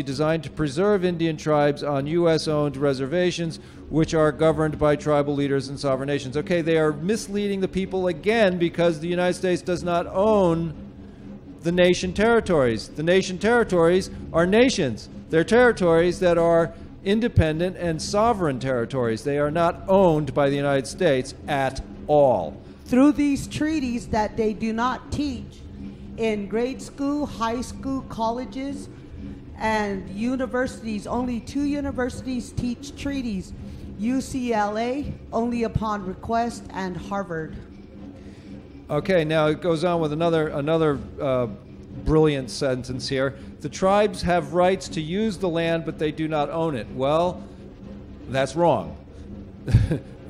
designed to preserve Indian tribes on U.S.-owned reservations, which are governed by tribal leaders and sovereign nations. Okay, they are misleading the people again because the United States does not own the nation territories. The nation territories are nations. They're territories that are independent and sovereign territories. They are not owned by the United States at all. Through these treaties that they do not teach in grade school, high school, colleges, and universities, only 2 universities teach treaties. UCLA, only upon request, and Harvard. Okay, now it goes on with another brilliant sentence here. The tribes have rights to use the land, but they do not own it. Well, that's wrong.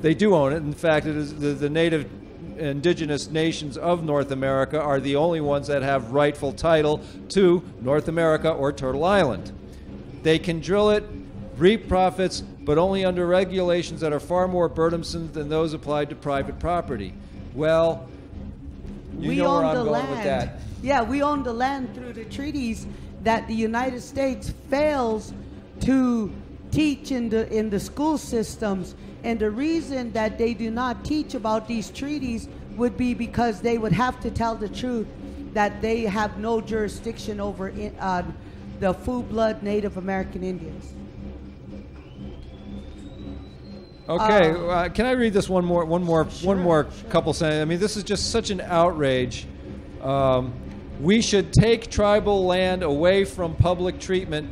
They do own it. In fact, it is the native indigenous nations of North America are the only ones that have rightful title to North America or Turtle Island. They can drill it, reap profits, but only under regulations that are far more burdensome than those applied to private property. Well, you know where I'm going with that. Yeah, we own the land through the treaties that the United States fails to teach in the school systems. And the reason that they do not teach about these treaties would be because they would have to tell the truth that they have no jurisdiction over the full-blood Native American Indians. Okay, can I read this one more Sure. couple sentences? I mean, this is just such an outrage. We should take tribal land away from public treatment,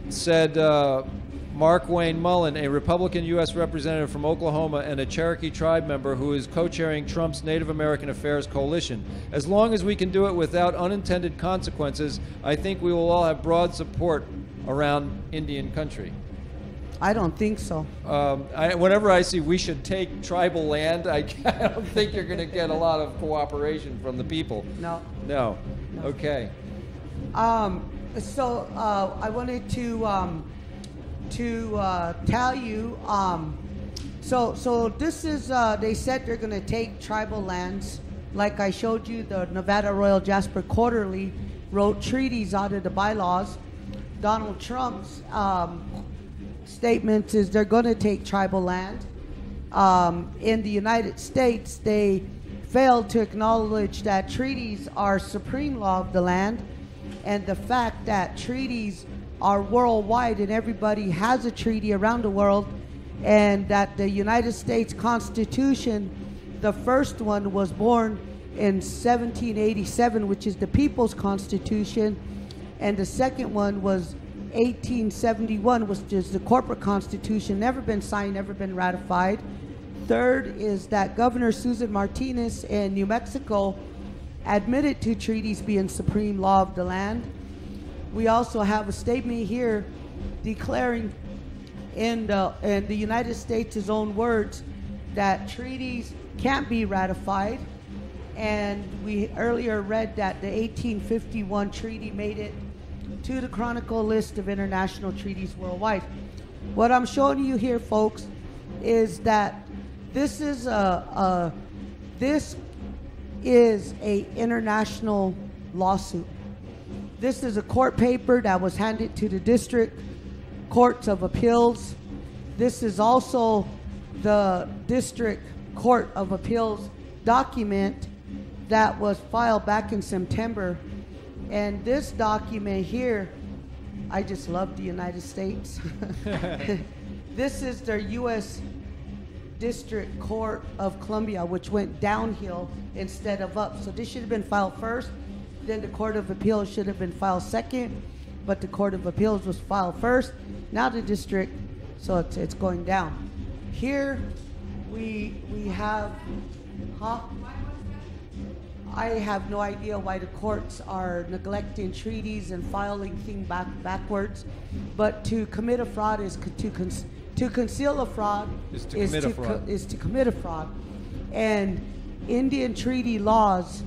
said Mark Wayne Mullen, a Republican U.S. representative from Oklahoma and a Cherokee tribe member who is co-chairing Trump's Native American Affairs Coalition. As long as we can do it without unintended consequences, I think we will all have broad support around Indian country. I don't think so. Whenever I see we should take tribal land, I don't think you're going to get a lot of cooperation from the people. No. No. Okay. So I wanted to tell you. So this is. They said they're going to take tribal lands. Like I showed you, the Nevada Royal Jasper Quarterly wrote treaties out of the bylaws. Donald Trump's statements is they're going to take tribal land. In the United States, they failed to acknowledge that treaties are supreme law of the land, and the fact that treaties are worldwide and everybody has a treaty around the world, and that the United States Constitution, the first one, was born in 1787, which is the People's Constitution, and the second one was 1871, which is the corporate constitution, never been signed, never been ratified. Third is that Governor Susan Martinez in New Mexico admitted to treaties being supreme law of the land. We also have a statement here declaring in the United States' own words that treaties can't be ratified. And we earlier read that the 1851 treaty made it to the Chronicle list of international treaties worldwide. What I'm showing you here, folks, is that this is a international lawsuit. This is a court paper that was handed to the district courts of appeals. This is also the district court of appeals document that was filed back in September. And this document here, I just love the United States. This is their U.S. District Court of Columbia, which went downhill instead of up. So this should have been filed first, then the Court of Appeals should have been filed second, but the Court of Appeals was filed first. Now the district, so it's going down. Here we have, I have no idea why the courts are neglecting treaties and filing things backwards, but to commit a fraud is to conceal a fraud is to commit a fraud. And Indian treaty laws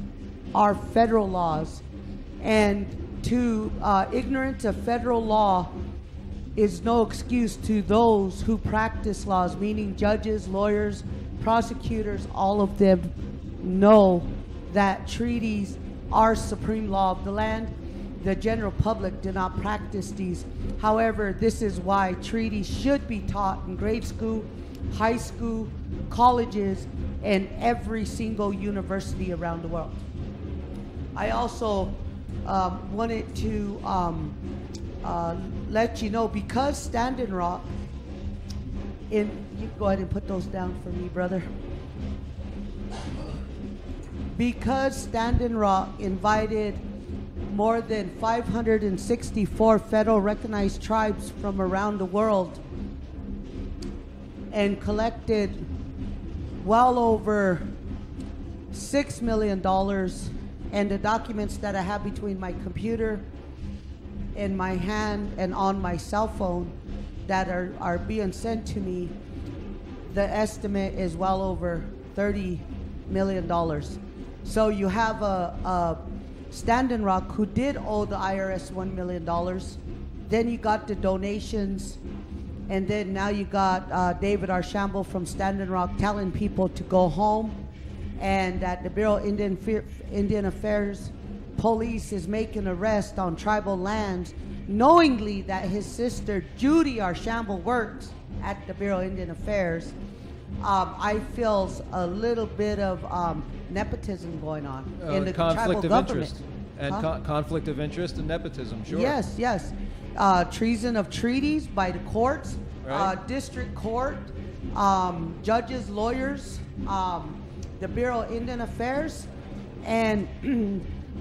are federal laws, and to ignorance of federal law is no excuse to those who practice laws, meaning judges, lawyers, prosecutors. All of them know that treaties are supreme law of the land. the general public do not practice these. However, this is why treaties should be taught in grade school, high school, colleges, and every single university around the world. I also wanted to let you know, because Standing Rock, you go ahead and put those down for me, brother. Because Standing Rock invited more than 564 federal recognized tribes from around the world and collected well over $6 million, and the documents that I have between my computer in my hand and on my cell phone that are being sent to me, the estimate is well over $30 million. So you have a Standing Rock who did owe the IRS $1 million. Then you got the donations, and then now you got David Archambault from Standing Rock telling people to go home, and that the Bureau of Indian Affairs police is making arrests on tribal lands, knowingly that his sister Judy Archambault works at the Bureau of Indian Affairs. I feel a little bit of nepotism going on in the tribal government. Conflict of interest and nepotism, sure. Yes, yes. Treason of treaties by the courts, right. District court, judges, lawyers, the Bureau of Indian Affairs, and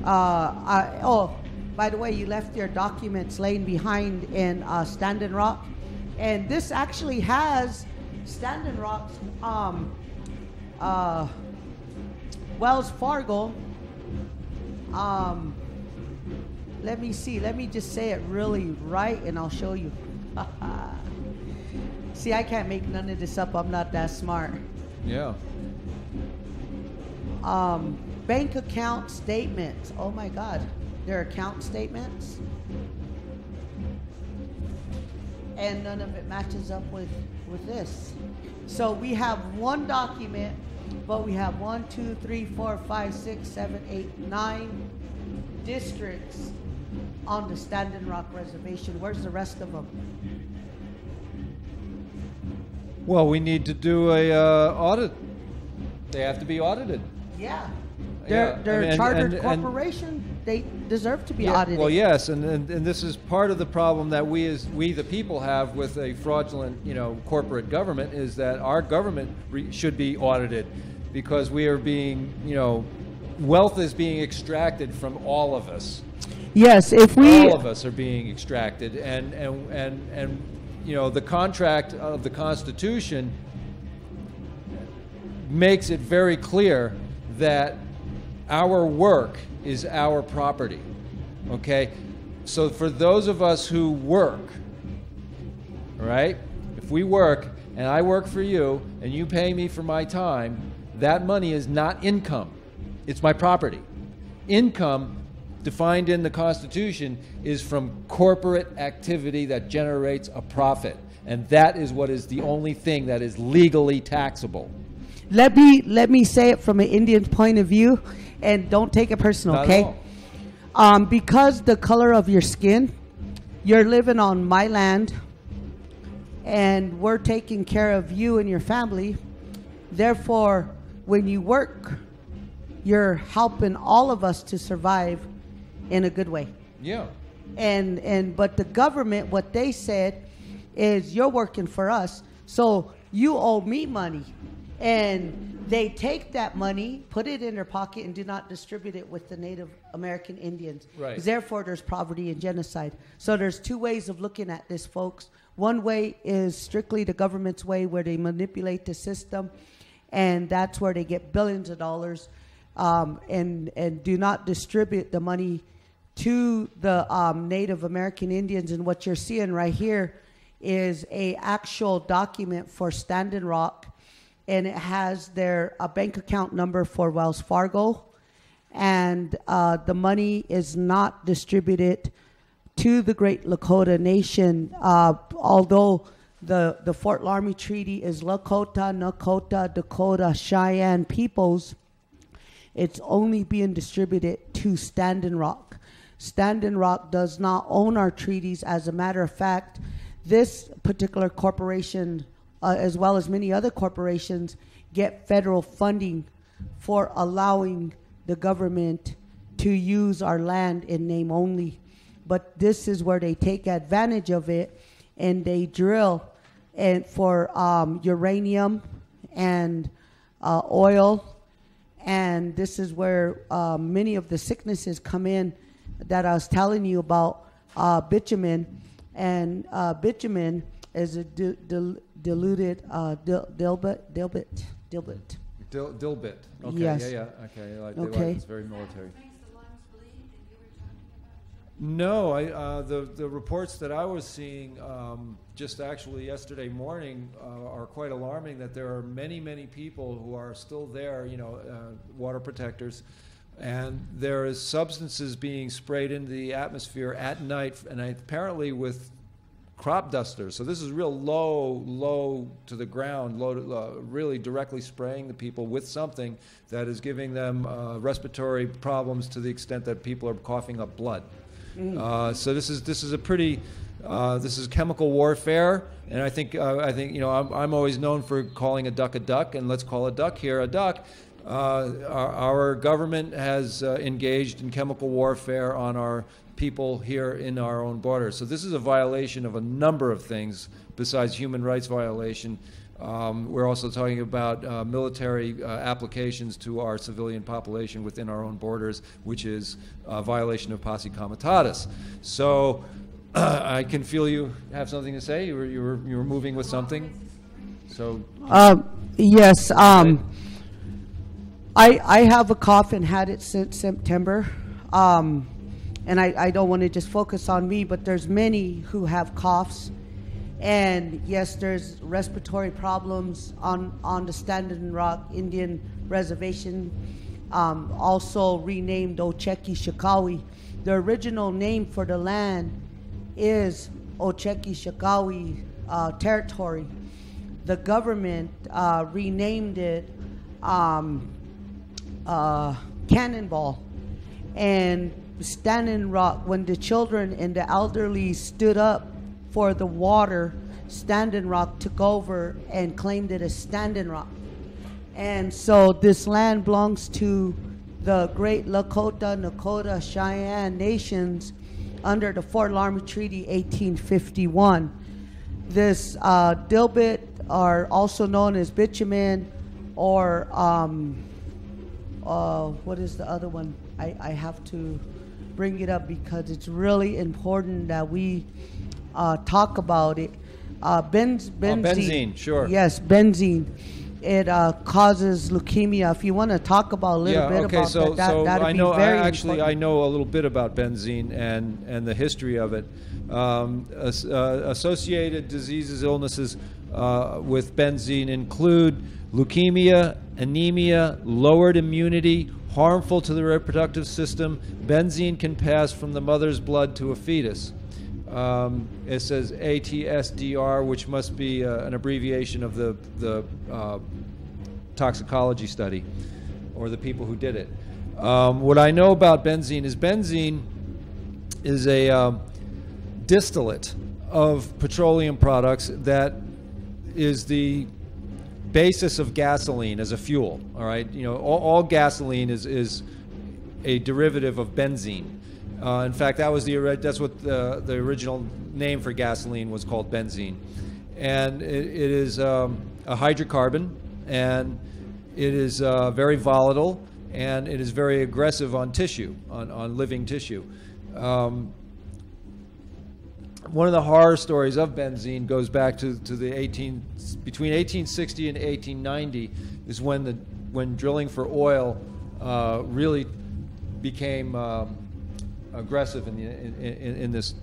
oh, by the way, you left your documents laying behind in Standing Rock, and this actually has Standing Rock's Wells Fargo. Let me see. Let me just say it really right, and I'll show you. See, I can't make none of this up. I'm not that smart. Yeah. Bank account statements. Oh my God, they're account statements, and none of it matches up with this. So we have one document, but we have 1, 2, 3, 4, 5, 6, 7, 8, 9 districts on the Standing Rock Reservation. Where's the rest of them? Well, we need to do a audit. They have to be audited. Yeah. They're a chartered corporation. They deserve to be audited. Well, yes, and this is part of the problem that we the people have with a fraudulent, corporate government, is that our government should be audited, because we are being, wealth is being extracted from all of us. Yes, all of us are being extracted, and the contract of the Constitution makes it very clear that our work is our property, okay? So for those of us who work, all right, if we work and I work for you and you pay me for my time, that money is not income. It's my property. Income, defined in the Constitution, is from corporate activity that generates a profit. And that is what is the only thing that is legally taxable. Let me say it from an Indian point of view, and don't take it personal, okay? Because the color of your skin, you're living on my land, and we're taking care of you and your family. Therefore, when you work, you're helping all of us to survive in a good way. Yeah. But the government, what they said is, you're working for us, so you owe me money. And they take that money, put it in their pocket, and do not distribute it with the Native American Indians. Right. Therefore, there's poverty and genocide. So there's two ways of looking at this, folks. One way is strictly the government's way, where they manipulate the system, and that's where they get billions of dollars, and do not distribute the money to the Native American Indians. And what you're seeing right here is a actual document for Standing Rock, and it has their bank account number for Wells Fargo, and the money is not distributed to the Great Lakota Nation, although the Fort Laramie Treaty is Lakota, Nakota, Dakota, Cheyenne peoples. It's only being distributed to Standing Rock. Standing Rock does not own our treaties. As a matter of fact, this particular corporation, as well as many other corporations, get federal funding for allowing the government to use our land in name only. But this is where they take advantage of it, and they drill and for uranium and oil. And this is where many of the sicknesses come in that I was telling you about, bitumen. And bitumen is a diluted dilbit. Dilbit. Okay. Yes. Yeah. Okay. Okay. It's very military. No, the reports that I was seeing just actually yesterday morning are quite alarming. That there are many people who are still there. Water protectors, and there is substances being sprayed into the atmosphere at night, and apparently with crop dusters. So this is real low to the ground, really directly spraying the people with something that is giving them respiratory problems to the extent that people are coughing up blood. So this is a pretty this is chemical warfare, and I think I'm always known for calling a duck, and let's call a duck here a duck. Our government has engaged in chemical warfare on our people here in our own borders. So this is a violation of a number of things besides human rights violation. We're also talking about military applications to our civilian population within our own borders, which is a violation of posse comitatus. So I can feel you have something to say. You were moving with something. So yes. I have a cough and had it since September. And I don't want to just focus on me, but there's many who have coughs. And yes, there's respiratory problems on the Standing Rock Indian Reservation, also renamed Ocheki-Shikawi. The original name for the land is Ocheki-Shikawi territory. The government renamed it Cannonball. And Standing Rock, when the children and the elderly stood up for the water, Standing Rock took over and claimed it as Standing Rock. And so this land belongs to the Great Lakota, Nakota, Cheyenne nations under the Fort Laramie Treaty 1851. This dilbit, are also known as bitumen, or what is the other one? I have to bring it up because it's really important that we talk about it. Benzene. Benzene, sure. Yes, benzene. It causes leukemia. If you want to talk about a little bit about that'd be very important. I know a little bit about benzene and the history of it. Associated diseases, illnesses with benzene include leukemia, anemia, lowered immunity, harmful to the reproductive system. Benzene can pass from the mother's blood to a fetus. It says ATSDR, which must be an abbreviation of the toxicology study, or the people who did it. What I know about benzene is a distillate of petroleum products that is the basis of gasoline as a fuel. All right, all gasoline is a derivative of benzene. In fact, that's what the original name for gasoline was, called benzene, and it is a hydrocarbon, and it is very volatile, and it is very aggressive on tissue, on living tissue. One of the horror stories of benzene goes back to between 1860 and 1890 is when drilling for oil really became aggressive in this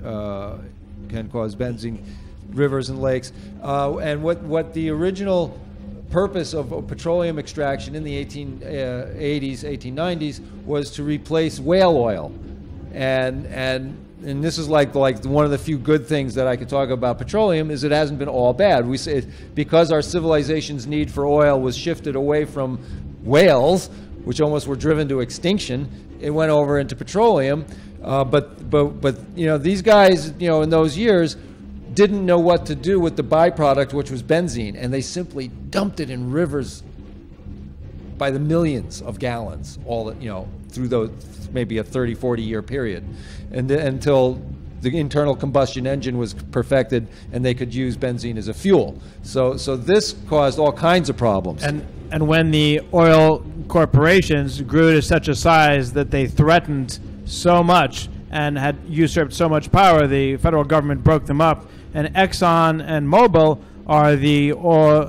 can cause benzene rivers and lakes, and what the original purpose of petroleum extraction in the 1880s, 1890s was to replace whale oil, and this is like one of the few good things that I could talk about petroleum is it hasn't been all bad. We say because our civilization's need for oil was shifted away from whales, which almost were driven to extinction, it went over into petroleum. But you know, these guys, you know, in those years didn't know what to do with the byproduct, which was benzene, and they simply dumped it in rivers by the millions of gallons, all, you know, through those maybe a 30, 40-year period, and until the internal combustion engine was perfected and they could use benzene as a fuel. So this caused all kinds of problems. And when the oil corporations grew to such a size that they threatened so much and had usurped so much power, the federal government broke them up. And Exxon and Mobil are the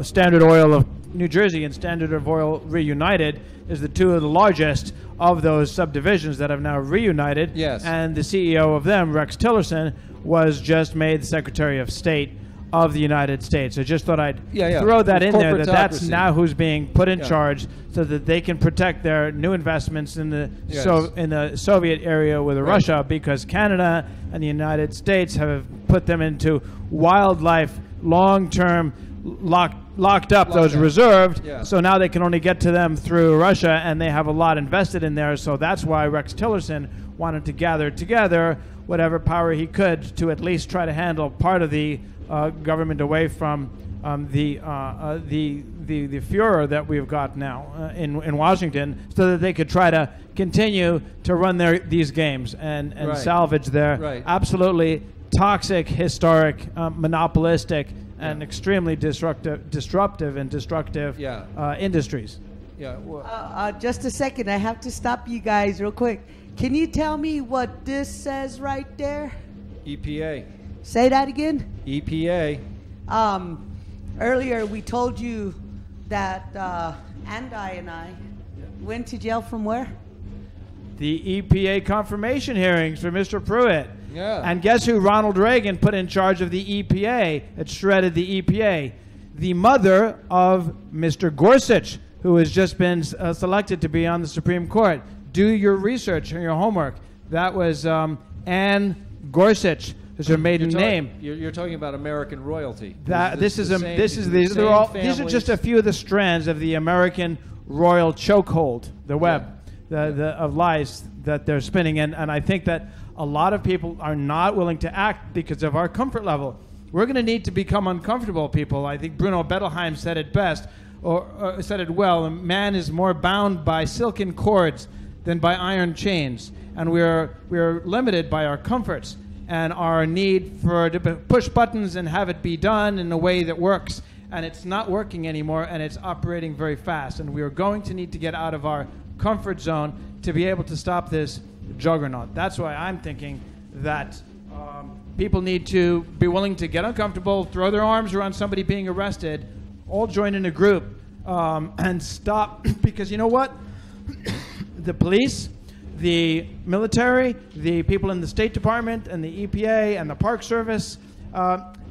Standard Oil of New Jersey and Standard Oil reunited is the two of the largest of those subdivisions that have now reunited. Yes. And the CEO of them, Rex Tillerson, was just made the Secretary of State of the United States. I just thought I'd throw that in there, that's now who's being put in charge so that they can protect their new investments in the in the Soviet area with Russia, because Canada and the United States have put them into wildlife long-term locked up, those reserved, so now they can only get to them through Russia, and they have a lot invested in there. So that's why Rex Tillerson wanted to gather together whatever power he could to at least try to handle part of the government away from the furor that we've got now in Washington, so that they could try to continue to run these games and salvage their absolutely toxic, historic, monopolistic, and extremely disruptive and destructive industries. Yeah. Well, just a second. I have to stop you guys real quick. Can you tell me what this says right there? EPA. Say that again. EPA. Earlier we told you that Andi and I went to jail from where? The EPA confirmation hearings for Mr. Pruitt. Yeah. And guess who Ronald Reagan put in charge of the EPA? It shredded the EPA. The mother of Mr. Gorsuch, who has just been selected to be on the Supreme Court. Do your research and your homework. That was Anne Gorsuch. Is her maiden name? You're talking about American royalty. These are just a few of the strands of the American royal chokehold, the web, of lies that they're spinning. And I think that a lot of people are not willing to act because of our comfort level. We're going to need to become uncomfortable people. I think Bruno Bettelheim said it best, or said it well. Man is more bound by silken cords than by iron chains, and we're limited by our comforts and our need to push buttons and have it be done in a way that works. And it's not working anymore, and it's operating very fast. And we are going to need to get out of our comfort zone to be able to stop this juggernaut. That's why I'm thinking that people need to be willing to get uncomfortable, throw their arms around somebody being arrested, all join in a group, and stop. Because you know what? The police, the military, the people in the State Department and the EPA and the Park Service,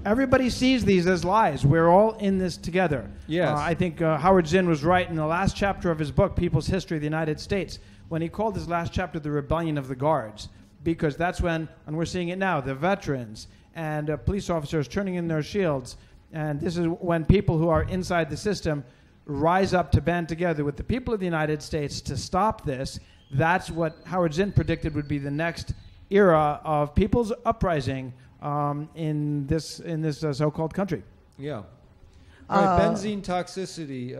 everybody sees these as lies. We're all in this together. Yes. I think Howard Zinn was right in the last chapter of his book, People's History of the United States, when he called his last chapter The Rebellion of the Guards, because that's when, and we're seeing it now, the veterans and police officers turning in their shields. And this is when people who are inside the system rise up to band together with the people of the United States to stop this. That's what Howard Zinn predicted would be the next era of people's uprising in this so-called country. Yeah. All right, benzene toxicity.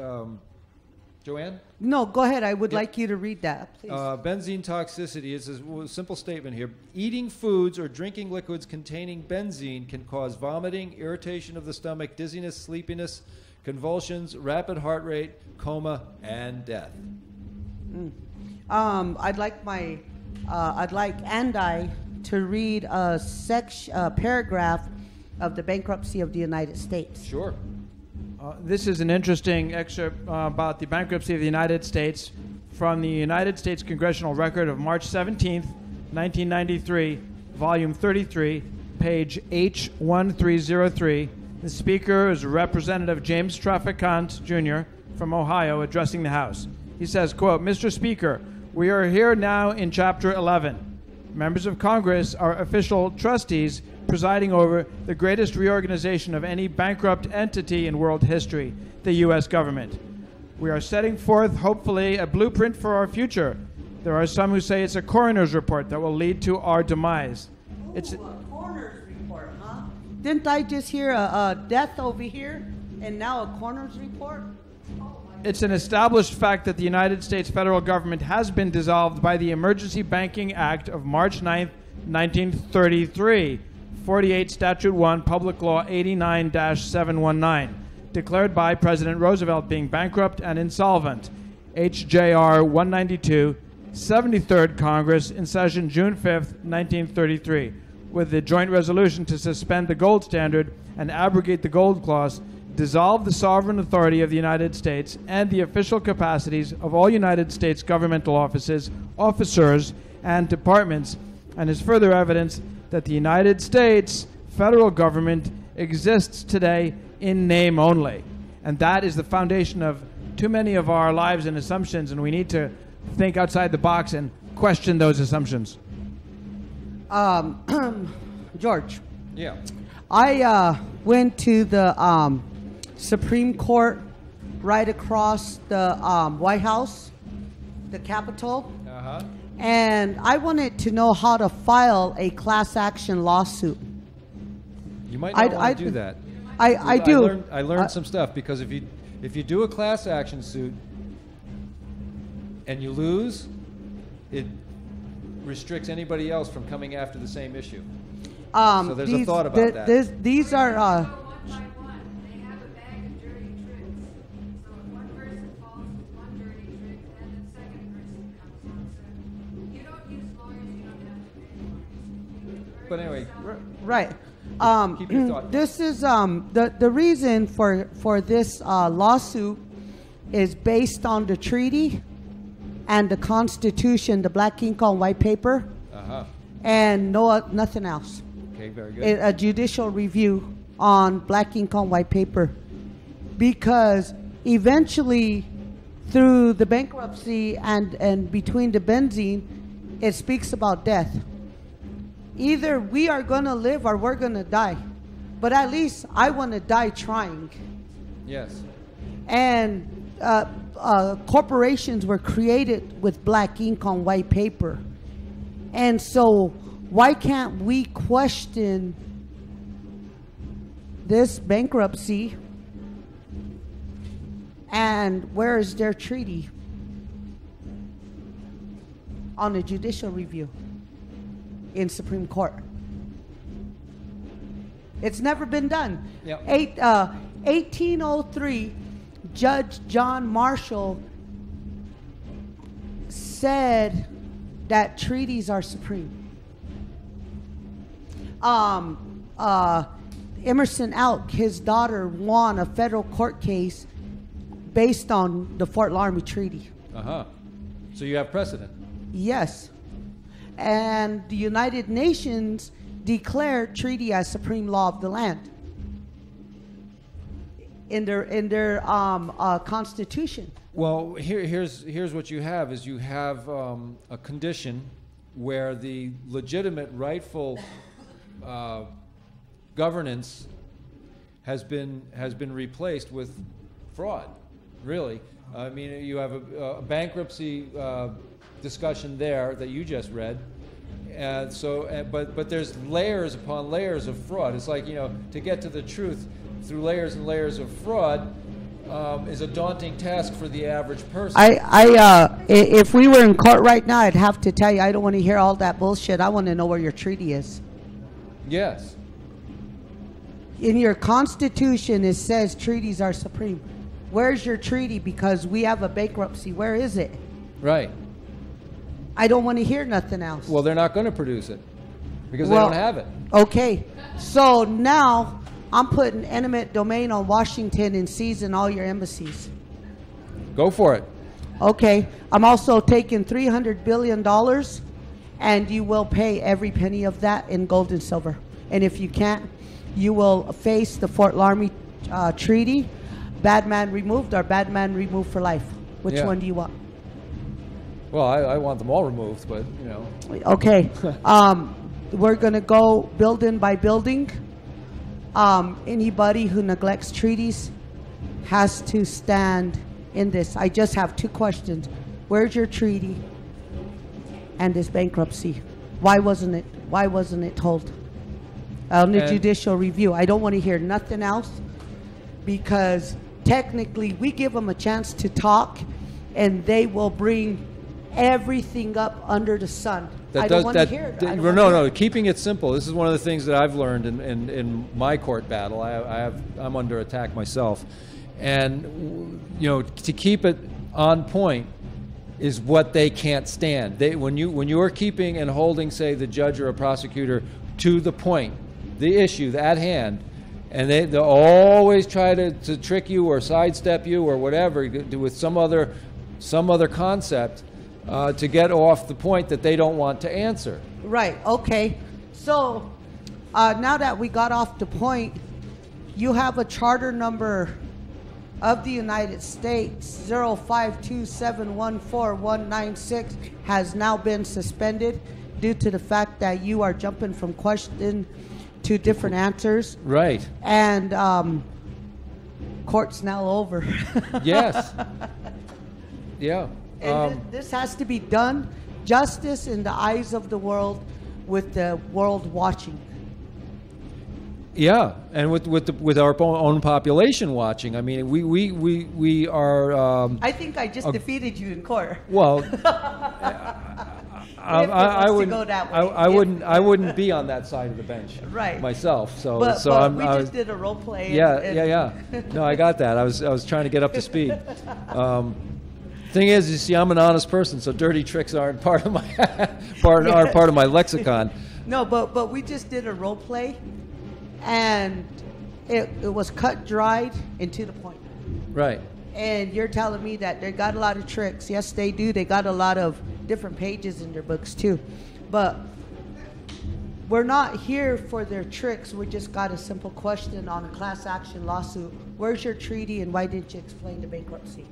Joann? No, go ahead. I would like you to read that, please. Benzene toxicity is a simple statement here. Eating foods or drinking liquids containing benzene can cause vomiting, irritation of the stomach, dizziness, sleepiness, convulsions, rapid heart rate, coma, and death. I'd like Andi to read a paragraph of the bankruptcy of the United States. Sure. This is an interesting excerpt about the bankruptcy of the United States from the United States Congressional Record of March 17th, 1993, volume 33, page H1303. The speaker is Representative James Traficant, Jr. from Ohio, addressing the House. He says, quote, Mr. Speaker, we are here now in Chapter 11. Members of Congress are official trustees presiding over the greatest reorganization of any bankrupt entity in world history, the U.S. government. We are setting forth, hopefully, a blueprint for our future. There are some who say it's a coroner's report that will lead to our demise. It's a coroner's report, huh? Didn't I just hear a death over here and now a coroner's report? It's an established fact that the United States federal government has been dissolved by the Emergency Banking Act of March 9th, 1933, 48 Statute 1, Public Law 89-719, declared by President Roosevelt being bankrupt and insolvent, HJR 192, 73rd Congress in session June 5th, 1933, with the joint resolution to suspend the gold standard and abrogate the gold clause, dissolve the sovereign authority of the United States and the official capacities of all United States governmental offices, officers, and departments, and is further evidence that the United States federal government exists today in name only. And that is the foundation of too many of our lives and assumptions, and we need to think outside the box and question those assumptions. George. Yeah. I went to the Supreme Court right across the White House, the Capitol. Uh-huh. And I wanted to know how to file a class action lawsuit. You might not want to do that. I do. I learned some stuff, because if you do a class action suit and you lose, it restricts anybody else from coming after the same issue. So there's a thought about that. These are. One by one. They have a bag of dirty tricks. So if one person falls with one dirty trick, then the second person comes on. So you don't use lawyers, you don't have to pay lawyers. But anyway, Right. keep your thought. This is the reason for this lawsuit is based on the treaty and the Constitution, the black ink on white paper, and nothing else. Okay, very good. A judicial review on black ink on white paper, because eventually, through the bankruptcy and between the benzene, it speaks about death. Either we are going to live or we're going to die. But at least I want to die trying. Yes. And corporations were created with black ink on white paper. And so why can't we question this bankruptcy? And where is their treaty on a judicial review in Supreme Court? It's never been done. Yep. 1803, Judge John Marshall said that treaties are supreme. Emerson Elk, his daughter, won a federal court case based on the Fort Laramie Treaty. So you have precedent. Yes. And the United Nations declared treaty as supreme law of the land in their constitution. Well, here's what you have is you have a condition where the legitimate, rightful governance has been replaced with fraud. Really, I mean, you have a bankruptcy discussion there that you just read. But there's layers upon layers of fraud. It's like, to get to the truth through layers and layers of fraud is a daunting task for the average person. If we were in court right now, I'd have to tell you, I don't want to hear all that bullshit. I want to know where your treaty is. Yes. In your Constitution, it says treaties are supreme. Where's your treaty? Because we have a bankruptcy. Where is it? Right. I don't want to hear nothing else. Well, they're not going to produce it because they don't have it. Okay. So now I'm putting eminent domain on Washington and seizing all your embassies. Go for it. Okay. I'm also taking $300 billion, and you will pay every penny of that in gold and silver. And if you can't, you will face the Fort Laramie Treaty, bad man removed or bad man removed for life. Which one do you want? Well, I want them all removed, but, Okay. We're going to go building by building. Anybody who neglects treaties has to stand in this. I just have two questions. Where's your treaty? and this bankruptcy? Why wasn't it told on the judicial review? I don't want to hear nothing else, because technically we give them a chance to talk, and they will bring everything up under the sun. I don't want to hear it. No. Keeping it simple. This is one of the things that I've learned in my court battle. I'm under attack myself, and to keep it on point is what they can't stand. When you are keeping and holding, say, the judge or a prosecutor to the point, the issue at hand, and they'll always try to trick you or sidestep you or whatever with some other concept to get off the point that they don't want to answer. Right. Okay. So now that we got off the point, you have a charter number of the United States 052714196 has now been suspended due to the fact that you are jumping from question to different answers. Right. And court's now over. Yes. Yeah. And this has to be done, justice in the eyes of the world, with the world watching. Yeah, and with our own population watching. I mean, we are. I think I just defeated you in court. Well, I wouldn't be on that side of the bench, right, myself. So but we I just did a role play. Yeah. No, I got that. I was trying to get up to speed. Thing is, you see, I'm an honest person, so dirty tricks aren't part of my aren't part of my lexicon. No, but we just did a role play, and it was cut, dried, and to the point. Right. And you're telling me that they got a lot of tricks. Yes, they do. They got a lot of different pages in their books too. But we're not here for their tricks. We just got a simple question on a class action lawsuit. Where's your treaty, and why didn't you explain the bankruptcy?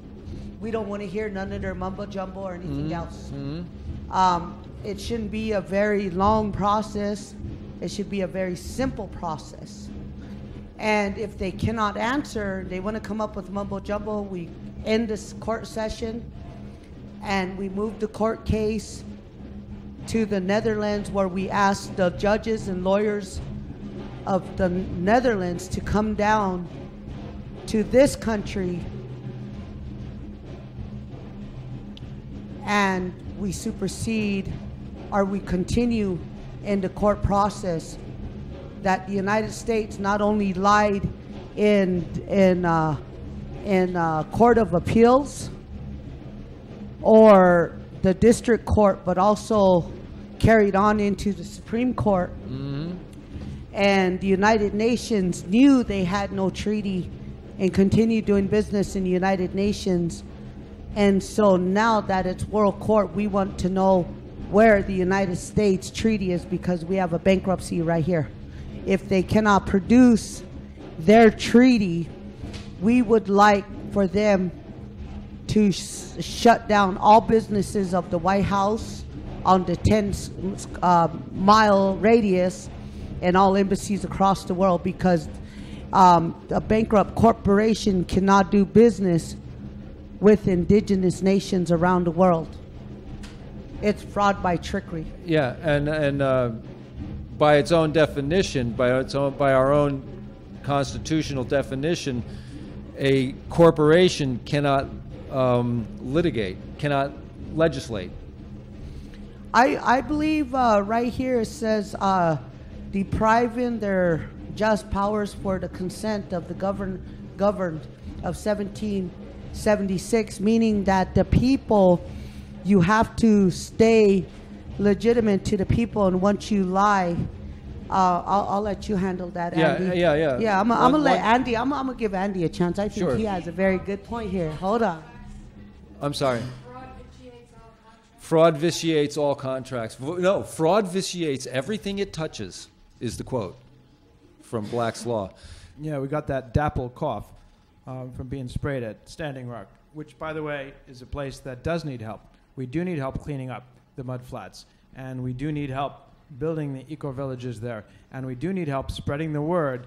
We don't want to hear none of their mumbo jumbo or anything else. It shouldn't be a very long process. It should be a very simple process. And if they cannot answer, they want to come up with mumbo jumbo, we end this court session and we move the court case to the Netherlands, where we ask the judges and lawyers of the Netherlands to come down to this country, and we supersede, or we continue in the court process that the United States not only lied in Court of Appeals or the district court, but also carried on into the Supreme Court. And the United Nations knew they had no treaty and continued doing business in the United Nations. And so now that it's World Court, we want to know where the United States treaty is, because we have a bankruptcy right here. If they cannot produce their treaty, we would like for them to shut down all businesses of the White House on the 10-mile radius and all embassies across the world, because a bankrupt corporation cannot do business with indigenous nations around the world. It's fraud by trickery. Yeah, and by its own definition, by our own constitutional definition, a corporation cannot litigate, cannot legislate. I believe right here it says depriving their just powers for the consent of the governed of 1776, meaning that the people, you have to stay legitimate to the people, and once you lie, I'll let you handle that, Andy. Yeah. I'm gonna let Andy. I'm gonna give Andy a chance. I think he has a very good point here. Hold on. I'm sorry. Fraud vitiates all contracts. No, fraud vitiates everything it touches, is the quote from Black's Law. Yeah, we got that dapple cough from being sprayed at Standing Rock, which, by the way, is a place that does need help. We do need help cleaning up the mud flats, and we do need help building the eco-villages there, and we do need help spreading the word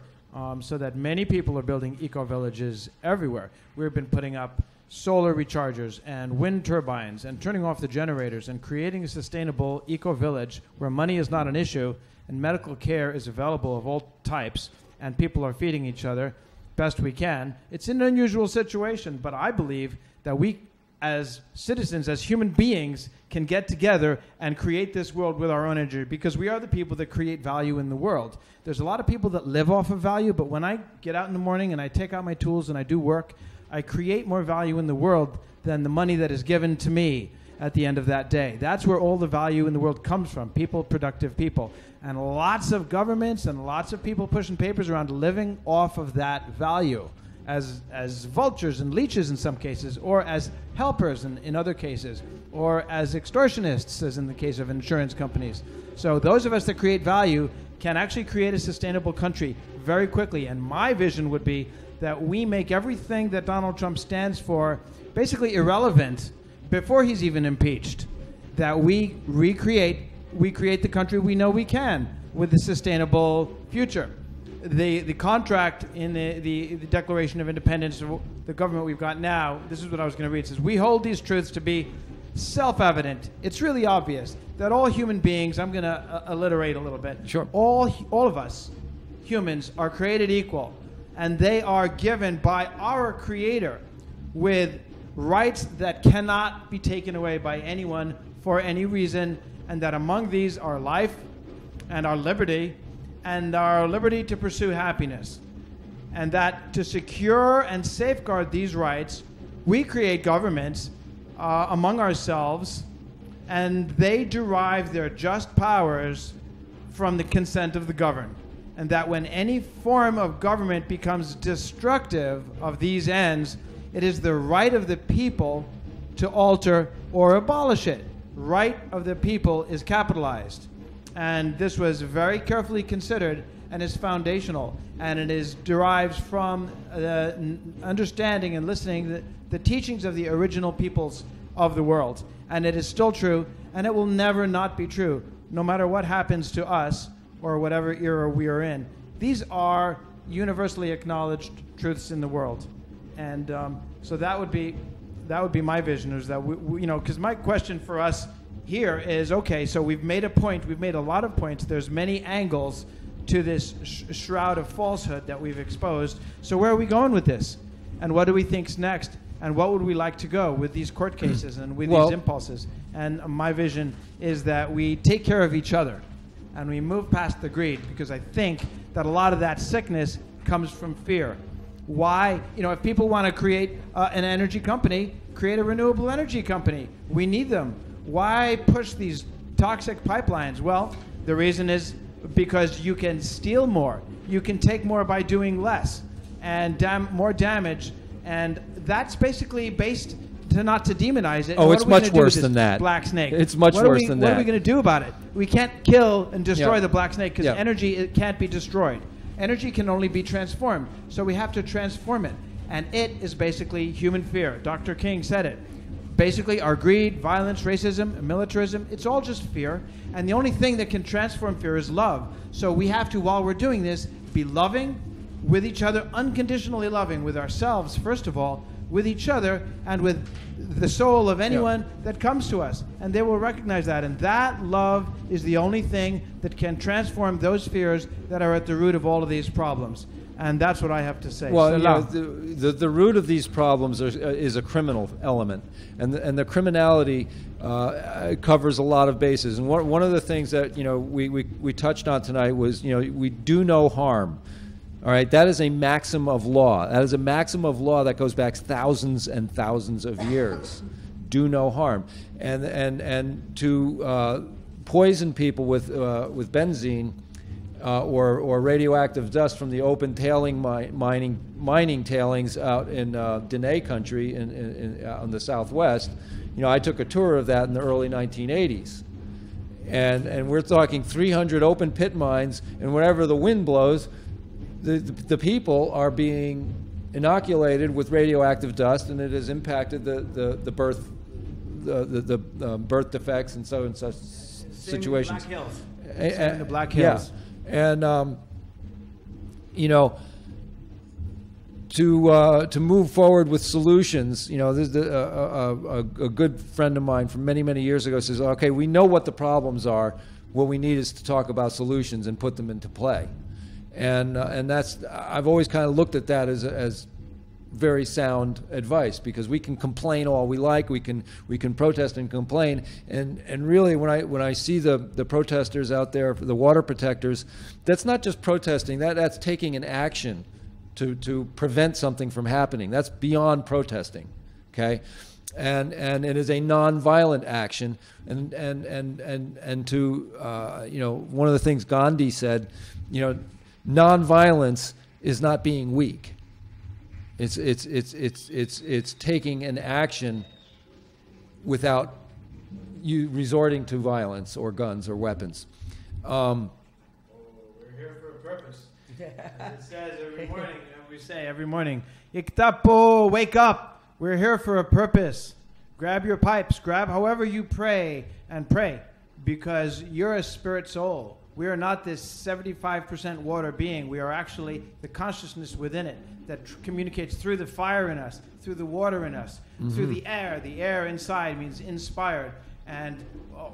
so that many people are building eco-villages everywhere. We've been putting up solar rechargers and wind turbines and turning off the generators and creating a sustainable eco-village where money is not an issue and medical care is available of all types and people are feeding each other best we can. It's an unusual situation, but I believe that we as citizens, as human beings, can get together and create this world with our own energy because we are the people that create value in the world. There's a lot of people that live off of value, but when I get out in the morning and I take out my tools and I do work, I create more value in the world than the money that is given to me at the end of that day. That's where all the value in the world comes from, people, productive people. And lots of governments and lots of people pushing papers around living off of that value as vultures and leeches in some cases, or as helpers in other cases, or as extortionists, as in the case of insurance companies. So those of us that create value can actually create a sustainable country very quickly. And my vision would be that we make everything that Donald Trump stands for basically irrelevant before he's even impeached. That we create the country we know we can with a sustainable future. The contract in the Declaration of Independence, the government we've got now, this is what I was going to read. It says, we hold these truths to be self-evident. It's really obvious that all human beings, I'm going to alliterate a little bit. Sure. All of us humans are created equal, and they are given by our Creator with rights that cannot be taken away by anyone for any reason, and that among these are life and our liberty to pursue happiness. And that to secure and safeguard these rights, we create governments among ourselves, and they derive their just powers from the consent of the governed. And that when any form of government becomes destructive of these ends, it is the right of the people to alter or abolish it. Right of the people is capitalized. And this was very carefully considered and is foundational. And it is derives from understanding and listening the teachings of the original peoples of the world. And it is still true, and it will never not be true, no matter what happens to us or whatever era we are in. These are universally acknowledged truths in the world. And so that would be my vision, is that we you know, because my question for us here is, okay, so we've made a point, we've made a lot of points, there's many angles to this shroud of falsehood that we've exposed. So where are we going with this? And what do we think's next? And what would we like to go with these court cases and with these impulses? And my vision is that we take care of each other and we move past the greed, because I think that a lot of that sickness comes from fear. Why? You know, if people want to create an energy company, create a renewable energy company. We need them. Why push these toxic pipelines? Well, the reason is because you can steal more. You can take more by doing less and more damage. And that's basically based to not to demonize it. Oh, it's much worse than that. Black snake. It's much worse than that. What are we going to do about it? We can't kill and destroy the black snake because energy, it can't be destroyed. Energy can only be transformed. So we have to transform it. And it is basically human fear. Dr. King said it. Basically, our greed, violence, racism, militarism, it's all just fear. And the only thing that can transform fear is love. So we have to, while we're doing this, be loving with each other, unconditionally loving with ourselves, first of all, with each other, and with the soul of anyone that comes to us. And they will recognize that. And that love is the only thing that can transform those fears that are at the root of all of these problems. And that's what I have to say. Well, the root of these problems is a criminal element, and the criminality covers a lot of bases. And one of the things that we touched on tonight was we do no harm. All right, that is a maxim of law. That is a maxim of law that goes back thousands and thousands of years. Do no harm, and to poison people with benzene. Or radioactive dust from the open tailing mining tailings out in Dene country on the southwest. I took a tour of that in the early 1980s, and we're talking 300 open pit mines, and whenever the wind blows, the people are being inoculated with radioactive dust, and it has impacted the birth defects and such situations. In the Black Hills. Yeah. And, to move forward with solutions. You know, there's a good friend of mine from many, many years ago says, okay, we know what the problems are. What we need is to talk about solutions and put them into play. And that's, I've always kind of looked at that as very sound advice, because we can complain all we like, we can protest and complain, and really when I see the protesters out there, the water protectors, that's not just protesting, that's taking an action to prevent something from happening. That's beyond protesting, okay? And it is a non-violent action, and to you know, one of the things Gandhi said, you know, non-violence is not being weak. It's taking an action without you resorting to violence or guns or weapons. We're here for a purpose. It says every morning, we say every morning, Iktapo, wake up. We're here for a purpose. Grab your pipes, grab however you pray, and pray, because you're a spirit soul. We are not this 75% water being. We are actually the consciousness within it that communicates through the fire in us, through the water in us, through the air. The air inside means inspired. And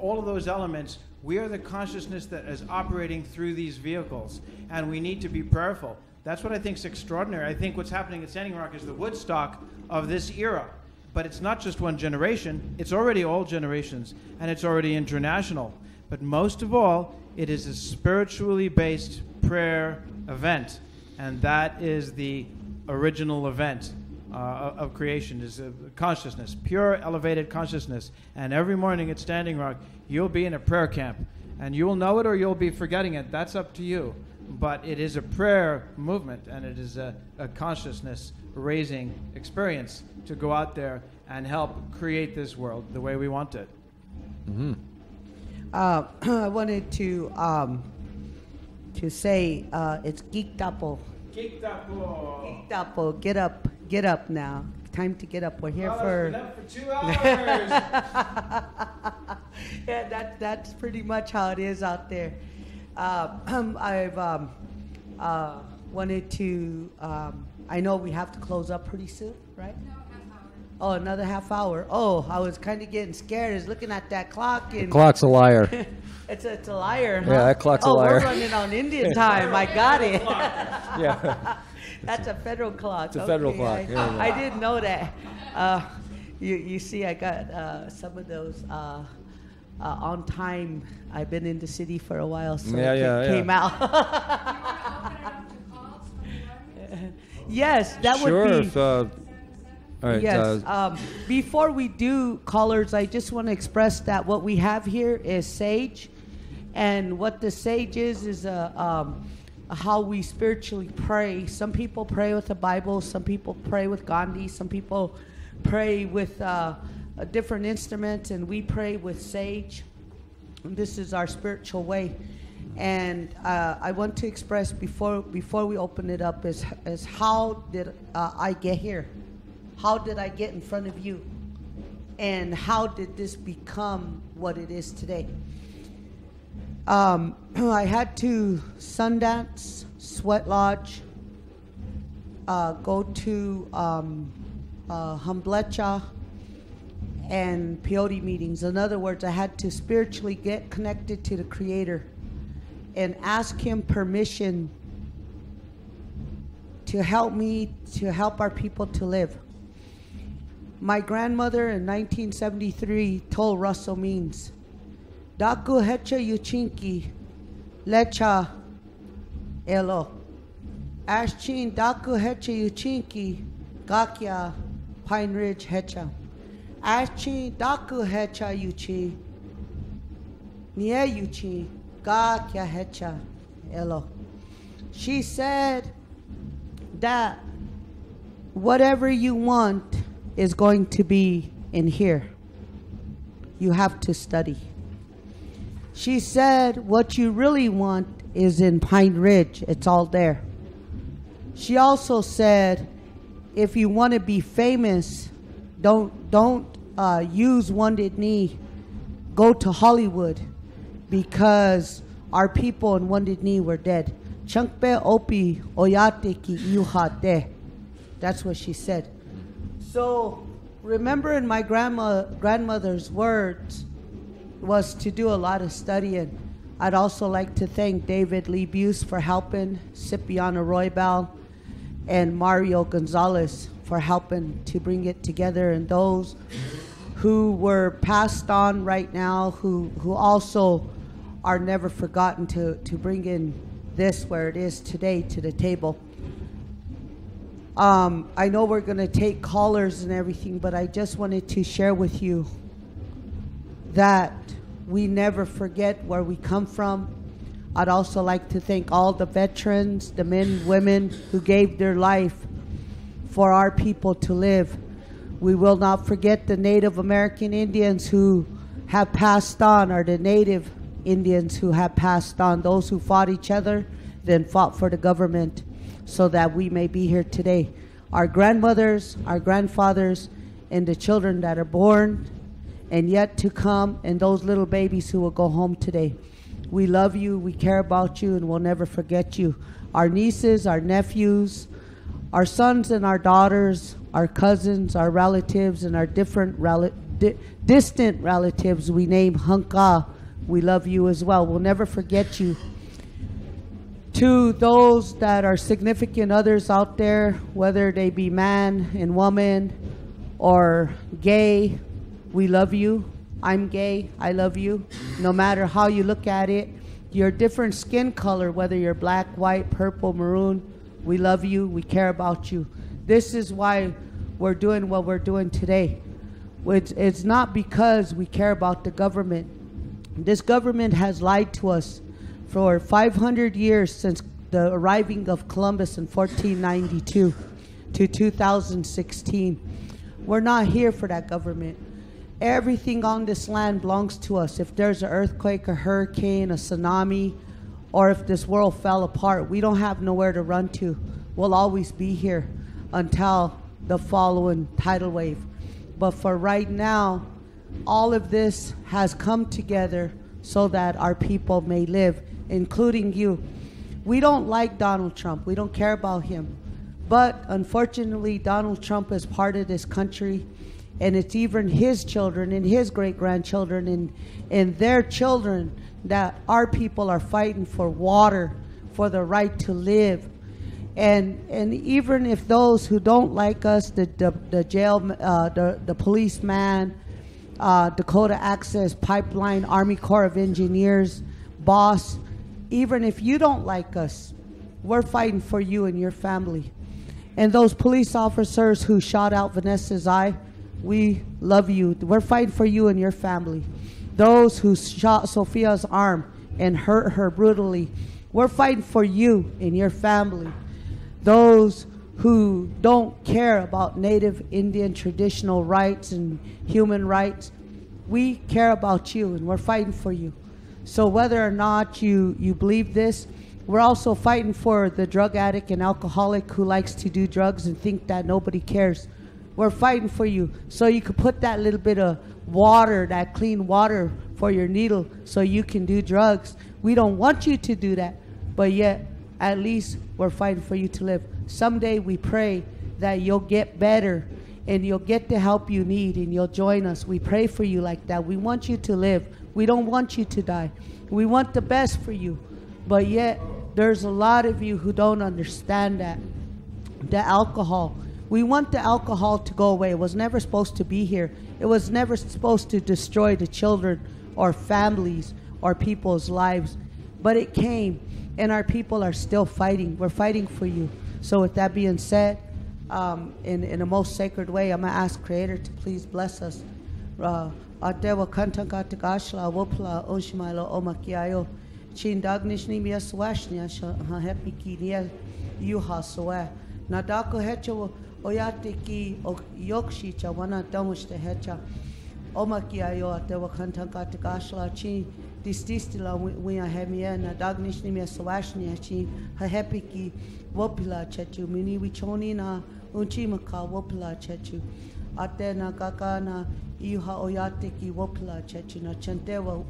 all of those elements, we are the consciousness that is operating through these vehicles. And we need to be prayerful. That's what I think is extraordinary. I think what's happening at Standing Rock is the Woodstock of this era. But it's not just one generation. It's already all generations. And it's already international. But most of all, it is a spiritually based prayer event. And that is the original event of creation, is a consciousness, pure elevated consciousness. And every morning at Standing Rock, you'll be in a prayer camp. And you'll know it or you'll be forgetting it. That's up to you. But it is a prayer movement, and it is a consciousness raising experience to go out there and help create this world the way we want it. Mm-hmm. I wanted to say it's Geektapo. Geektapo. Geektapo, get up now. Time to get up. We're here for... for... Been up for 2 hours. Yeah, that's pretty much how it is out there. I've wanted to... I know we have to close up pretty soon, right? No, half hour. Oh, another half hour. Oh, I was kind of getting scared. I was looking at that clock. And The clock's a liar. It's a liar, huh? Yeah, that clock's a liar. Oh, we're running on Indian time. I got it. Yeah. That's a federal clock. It's a federal clock. I didn't know that. You see, I got some of those on time. I've been in the city for a while, so it came out. You want to open it up to calls from the audience? Yes, that Sure. would be. All right. Yes. Before we do callers, I just want to express that what we have here is sage, and what the sage is how we spiritually pray. Some people pray with the Bible. Some people pray with Gandhi. Some people pray with a different instruments, and we pray with sage. And this is our spiritual way. And I want to express before we open it up is how did I get here? How did I get in front of you? And how did this become what it is today? I had to Sundance, Sweat Lodge, go to Humblecha and peyote meetings. In other words, I had to spiritually get connected to the Creator and ask Him permission to help me, to help our people to live. My grandmother in 1973 told Russell Means, Daku hecha yuchinki, lecha elo. Ashchin daku hecha yuchinki, gakya Pine Ridge hecha. Ashchin daku hecha yuchi, nie yuchi, gakya hecha elo. She said that whatever you want is going to be in here. You have to study. She said what you really want is in Pine Ridge. It's all there. She also said if you want to be famous, don't use Wounded Knee. Go to Hollywood, because our people in Wounded Knee were dead. Chunkpe opi oyate ki iuhate. That's what she said. So remembering my grandmother's words was to do a lot of studying. I'd also like to thank David Lee Buse for helping, Cipriano Roybal, and Mario Gonzalez for helping to bring it together, and those who were passed on right now, who also are never forgotten, to bring in this where it is today to the table. I know we're going to take callers and everything, but I just wanted to share with you that we never forget where we come from. I'd also like to thank all the veterans, the men and women who gave their life for our people to live. We will not forget the Native American Indians who have passed on, or the Native Indians who have passed on, those who fought each other, then fought for the government so that we may be here today. Our grandmothers, our grandfathers, and the children that are born and yet to come, and those little babies who will go home today. We love you, we care about you, and we'll never forget you. Our nieces, our nephews, our sons and our daughters, our cousins, our relatives, and our different distant relatives we name Hunka, we love you as well. We'll never forget you. To those that are significant others out there, whether they be man and woman or gay, we love you. I'm gay, I love you. No matter how you look at it, your different skin color, whether you're black, white, purple, maroon, we love you, we care about you. This is why we're doing what we're doing today. It's not because we care about the government. This government has lied to us for 500 years, since the arriving of Columbus in 1492 to 2016. We're not here for that government. Everything on this land belongs to us. If there's an earthquake, a hurricane, a tsunami, or if this world fell apart, we don't have nowhere to run to. We'll always be here until the following tidal wave. But for right now, all of this has come together so that our people may live, including you. We don't like Donald Trump. We don't care about him. But unfortunately, Donald Trump is part of this country, and it's even his children and his great-grandchildren and their children that our people are fighting for water, for the right to live. And even if those who don't like us, the policeman, Dakota Access Pipeline, Army Corps of Engineers, boss, even if you don't like us, we're fighting for you and your family. And those police officers who shot out Vanessa's eye, we love you. We're fighting for you and your family. Those who shot Sophia's arm and hurt her brutally, we're fighting for you and your family. Those who don't care about Native Indian traditional rights and human rights, we care about you and we're fighting for you. So whether or not you believe this, we're also fighting for the drug addict and alcoholic who likes to do drugs and think that nobody cares. We're fighting for you so you can put that little bit of water, that clean water for your needle so you can do drugs. We don't want you to do that, but yet at least we're fighting for you to live. Someday we pray that you'll get better and you'll get the help you need and you'll join us. We pray for you like that. We want you to live. We don't want you to die. We want the best for you. But yet there's a lot of you who don't understand that. The alcohol. We want the alcohol to go away. It was never supposed to be here. It was never supposed to destroy the children or families or people's lives. But it came, and our people are still fighting. We're fighting for you. So with that being said, in a most sacred way, I'm going to ask Creator to please bless us. Atewa kantanka takashla wopla oshmailo omakiayo. Chin dagnishni mia swashnia happy kinia yuha soa. Nadako hecho oyatiki yokshi chawana damushte hecha. Omakiayo atewa kantanka takashla chin dististila wina hemia na dagnishni mia swashnia chin happy ki wopila chechu mini wichoni na unchimaka wopila chechu. Atena kakana iha oyatiki wopila chechina chantewa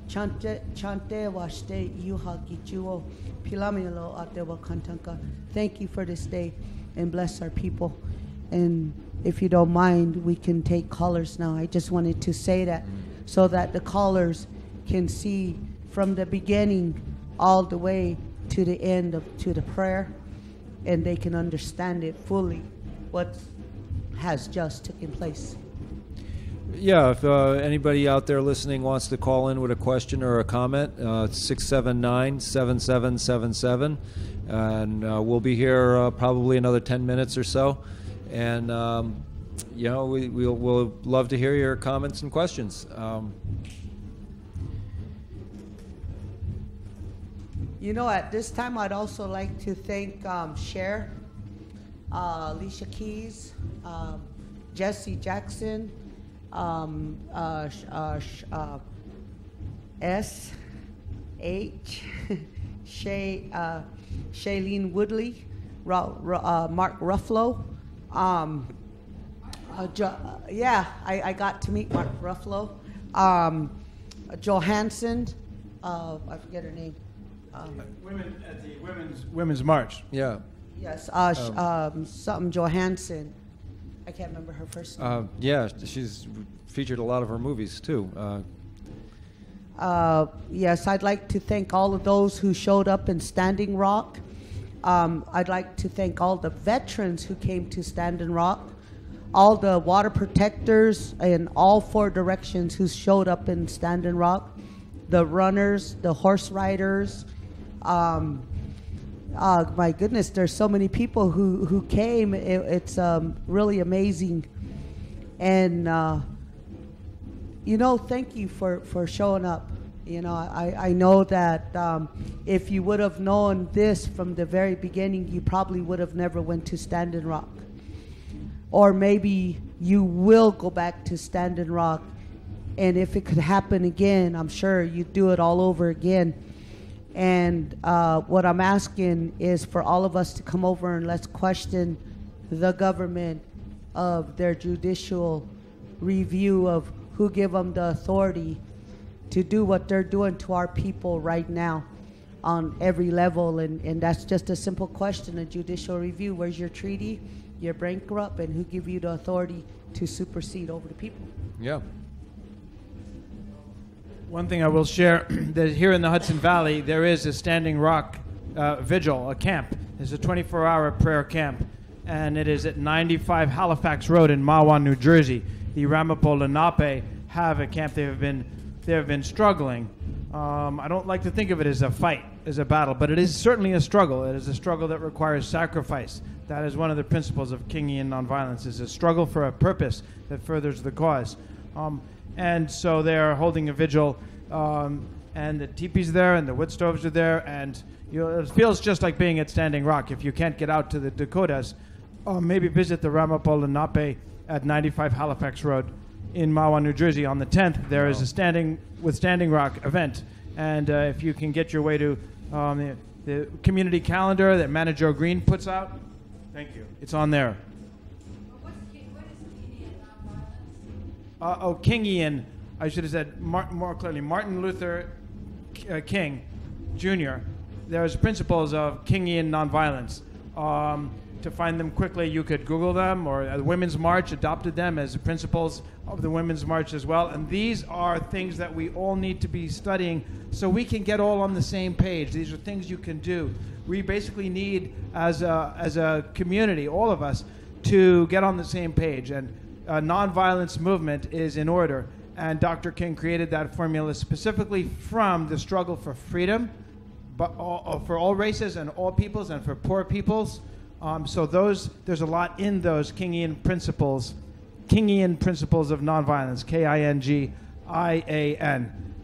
chantewa ste iha kichuo pilamilo atewa kantanka. Thank you for this day. and bless our people. And if you don't mind, we can take callers now. I just wanted to say that so that the callers can see from the beginning all the way to the end to the prayer, and they can understand it fully, what has just taken place. Yeah, if anybody out there listening wants to call in with a question or a comment, it's 679-7777, and we'll be here probably another 10 minutes or so. And, we'll love to hear your comments and questions. At this time, I'd also like to thank Cher, Alicia Keys, Jesse Jackson, S.H., Shailene Woodley, Mark Ruffalo. I got to meet Mark Ruffalo. Johansson, I forget her name. Women at the women's march. Yeah. Yes, something Johansson. I can't remember her first name. Yeah, she's featured a lot of her movies too. Yes, I'd like to thank all of those who showed up in Standing Rock. I'd like to thank all the veterans who came to Standing Rock, all the water protectors in all 4 directions who showed up in Standing Rock, the runners, the horse riders. My goodness, there's so many people who came. It's really amazing. And, thank you for showing up. I know that if you would have known this from the very beginning, you probably would have never went to Standing Rock. Or maybe you will go back to Standing Rock, and if it could happen again, I'm sure you'd do it all over again. And what I'm asking is for all of us to come over and let's question the government of their judicial review of who give them the authority to do what they're doing to our people right now on every level. And that's just a simple question, a judicial review. Where's your treaty? You're bankrupt, and who give you the authority to supersede over the people? Yeah. One thing I will share, that here in the Hudson Valley, there is a Standing Rock vigil, a camp. It's a 24-hour prayer camp, and it is at 95 Halifax Road in Mahwah, New Jersey. The Ramapo Lenape have a camp. They have been struggling. I don't like to think of it as a fight, as a battle, but it is certainly a struggle. It is a struggle that requires sacrifice. That is one of the principles of Kingian nonviolence, is a struggle for a purpose that furthers the cause. And so they are holding a vigil, and the teepee's there, and the wood stoves are there, and it feels just like being at Standing Rock. If you can't get out to the Dakotas, maybe visit the Ramapo Lenape at 95 Halifax Road in Mahwah, New Jersey. On the 10th, there is a Standing Rock event, and if you can get your way to the community calendar that Manager Green puts out, thank you. It's on there. What is Kingian nonviolence? Kingian, I should have said more clearly, Martin Luther King Jr. There's principles of Kingian nonviolence. To find them quickly, you could Google them, or the Women's March adopted them as principles of the Women's March as well. And these are things that we all need to be studying so we can get all on the same page. These are things you can do. We basically need, as a community, all of us, to get on the same page. And a nonviolence movement is in order. And Dr. King created that formula specifically from the struggle for freedom, but for all races and all peoples and for poor peoples. So there's a lot in those Kingian principles of nonviolence, Kingian,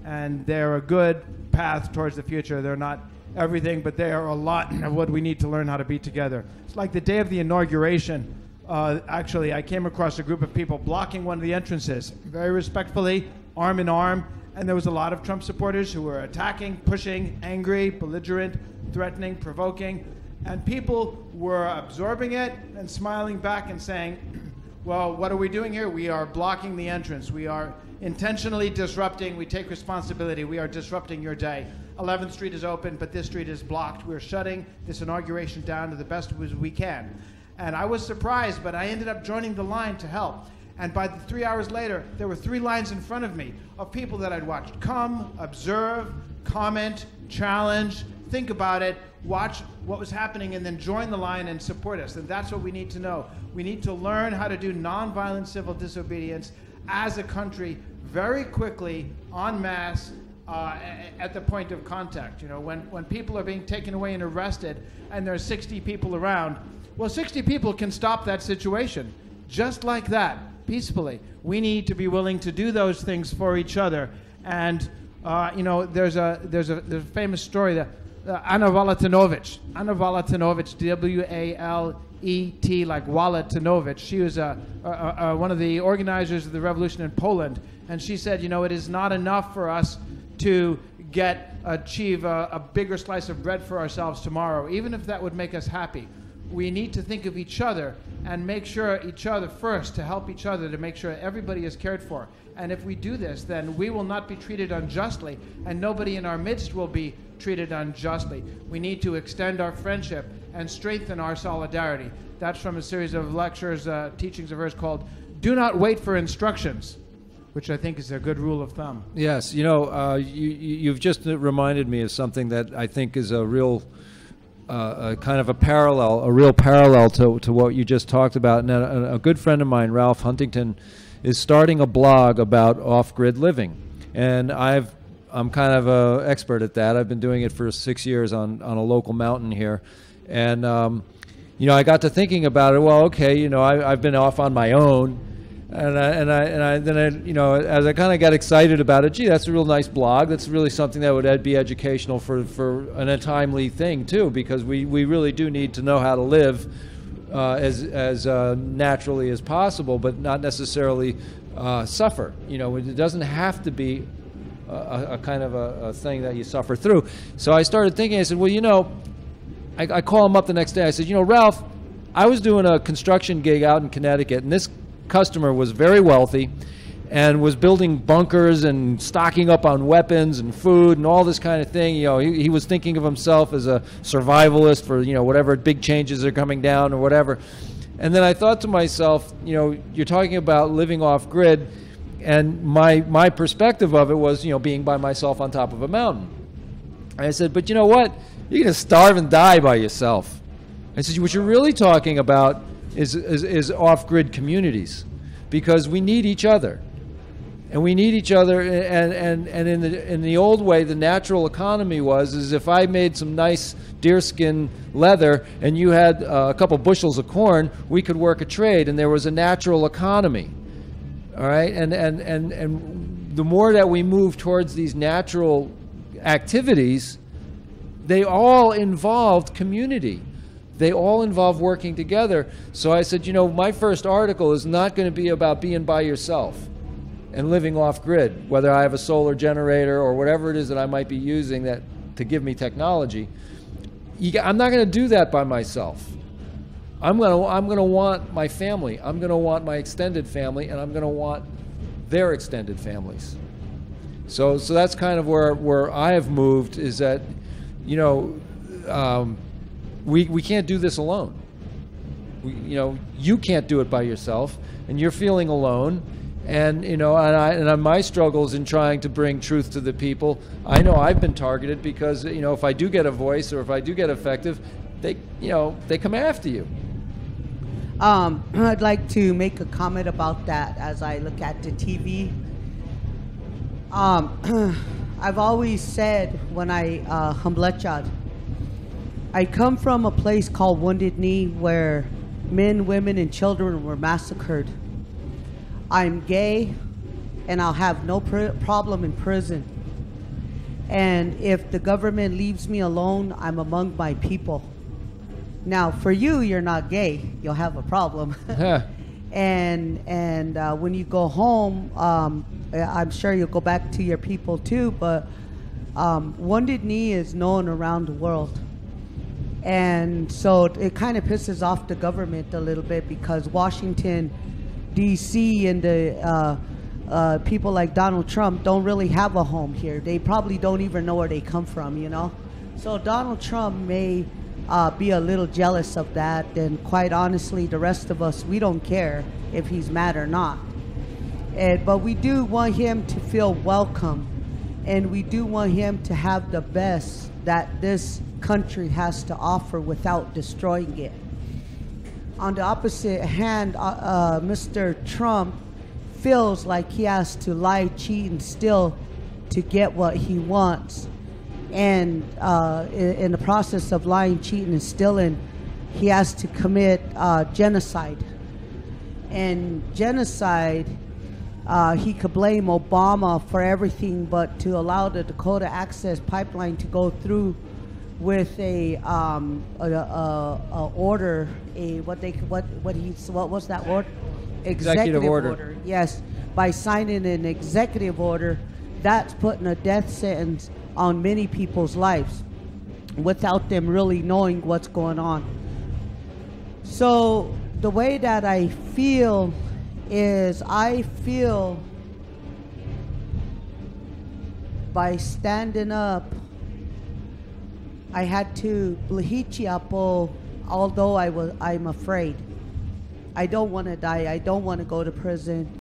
and they're a good path towards the future. They're not everything, but they are a lot of what we need to learn how to be together. It's like the day of the inauguration. Actually, I came across a group of people blocking one of the entrances, very respectfully, arm in arm, and there was a lot of Trump supporters who were attacking, pushing, angry, belligerent, threatening, provoking. And people were absorbing it and smiling back and saying, well, what are we doing here? We are blocking the entrance. We are intentionally disrupting. We take responsibility. We are disrupting your day. 11th Street is open, but this street is blocked. We're shutting this inauguration down to the best as we can. And I was surprised, but I ended up joining the line to help. And by 3 hours later, there were 3 lines in front of me of people that I'd watched come, observe, comment, challenge, think about it, watch what was happening, and then join the line and support us. And that's what we need to know. We need to learn how to do nonviolent civil disobedience as a country very quickly, en masse, at the point of contact. You know, when people are being taken away and arrested and there are 60 people around, well, 60 people can stop that situation just like that, peacefully. We need to be willing to do those things for each other. And you know, there's a famous story that Anna Waletinovich, W-A-L-E-T, like Waletinovich. She was one of the organizers of the revolution in Poland, and she said, you know, it is not enough for us to achieve a bigger slice of bread for ourselves tomorrow, even if that would make us happy. We need to think of each other and make sure each other first, to help each other, to make sure everybody is cared for. And if we do this, then we will not be treated unjustly, and nobody in our midst will be treated unjustly. We need to extend our friendship and strengthen our solidarity. That's from a series of lectures, teachings of hers called Do Not Wait for Instructions, which I think is a good rule of thumb. Yes, you know, you've just reminded me of something that I think is a real kind of a real parallel to what you just talked about. And a good friend of mine, Ralph Huntington, is starting a blog about off-grid living. And I'm kind of an expert at that. I've been doing it for 6 years on a local mountain here. And, you know, I got to thinking about it. Well, okay, you know, I've been off on my own. And then you know, as I kind of got excited about it, gee, that's a real nice blog. That's really something that would be educational for a timely thing too, because we really do need to know how to live as naturally as possible, but not necessarily suffer. You know, it doesn't have to be a kind of a thing that you suffer through. So I started thinking. I said, well, you know, I call him up the next day. I said, you know, Ralph, I was doing a construction gig out in Connecticut, and this customer was very wealthy and was building bunkers and stocking up on weapons and food and all this kind of thing. You know, he was thinking of himself as a survivalist for, you know, whatever big changes are coming down or whatever. And then I thought to myself, you know, you're talking about living off grid, and my perspective of it was, you know, being by myself on top of a mountain. And I said, but you know what? You're going to starve and die by yourself. I said, what you're really talking about is off-grid communities, because we need each other, and we need each other. And in the old way, the natural economy is if I made some nice deerskin leather and you had a couple bushels of corn, we could work a trade, and there was a natural economy. All right, and the more that we move towards these natural activities, they all involved community. They all involve working together. So I said, you know, my first article is not going to be about being by yourself and living off grid, whether I have a solar generator or whatever it is that I might be using that to give me technology. I'm not going to do that by myself. I'm going to want my family. I'm going to want my extended family, and I'm going to want their extended families. So that's kind of where I have moved, is that, you know, we can't do this alone. You know, you can't do it by yourself, and you're feeling alone. And you know, and my struggles in trying to bring truth to the people, I know I've been targeted because, you know, if I do get a voice or if I do get effective, they come after you. I'd like to make a comment about that as I look at the TV. I've always said when I Hamlechad, I come from a place called Wounded Knee where men, women, and children were massacred. I'm gay, and I'll have no problem in prison. And if the government leaves me alone, I'm among my people. Now, for you, you're not gay. You'll have a problem. And when you go home, I'm sure you'll go back to your people too, but Wounded Knee is known around the world. And so it kind of pisses off the government a little bit, because Washington, D.C. and the people like Donald Trump don't really have a home here. They probably don't even know where they come from, you know? So Donald Trump may be a little jealous of that. And quite honestly, the rest of us, we don't care if he's mad or not. But we do want him to feel welcome, and we do want him to have the best that this country has to offer without destroying it. On the opposite hand, Mr. Trump feels like he has to lie, cheat, and steal to get what he wants. And in the process of lying, cheating, and stealing, he has to commit genocide. And genocide, he could blame Obama for everything, but to allow the Dakota Access Pipeline to go through with a order, what was that word? Executive order. Yes, by signing an executive order, that's putting a death sentence on many people's lives without them really knowing what's going on. So the way that I feel is, I feel by standing up, I had to Blahichiapo, although I'm afraid. I don't want to die. I don't want to go to prison.